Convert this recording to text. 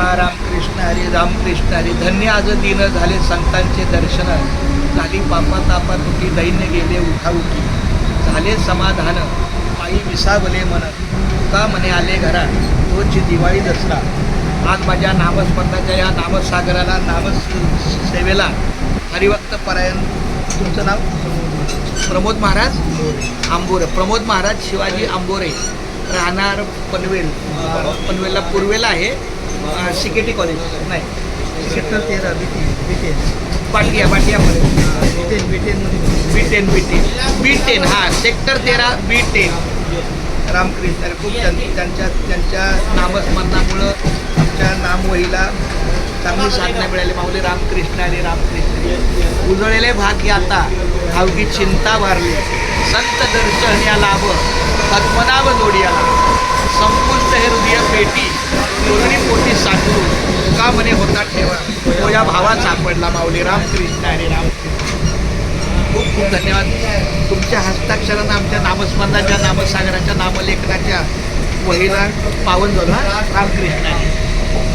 रामकृष्ण हरी. धन्य आज दिन झाले संतांचे दर्शन, झाली पापा तापा तुटी, दैन्य गेले उठाउठी, झाले समाधान पायी विसावले मन, तुका म्हणे आले घरा, तोची दिवाळी दसरा. आज माझ्या नामस्मरणाच्या या नामसागराला, नामसेवेला हरिभक्त परायण. तुमचं नाव? प्रमोद महाराज आंबोरे. प्रमोद महाराज शिवाजी आंबोरे, राहणार पनवेल. पनवेलला पूर्वेला आहे. CKT कॉलेज नाही, सेक्टर 13 बाटियामध्ये B10 B10 हां, सेक्टर 13 B10. रामकृष्ण हरी. खूप त्यांच्या नामस्मरणामुळं आमच्या नामवहीला चांगली साधना मिळाली. माऊली रामकृष्ण हरी. उजळलेले भाग्य आता, अवघी चिंता वारली, संत दर्शन या लाभ, पद्मनाभ जोडियाला, संपुष्ट हे हृदय पेटी, कोरडी पोटी साठवून, का म्हणे होता ठेवा, तो या भावात सापडला. माऊली रामकृष्ण हरी. खूप खूप धन्यवाद. तुमच्या हस्ताक्षरानं आमच्या नामस्मरणाच्या, नामसागराच्या, नामलेखनाच्या वहीला पावन झालो. रामकृष्ण हरी.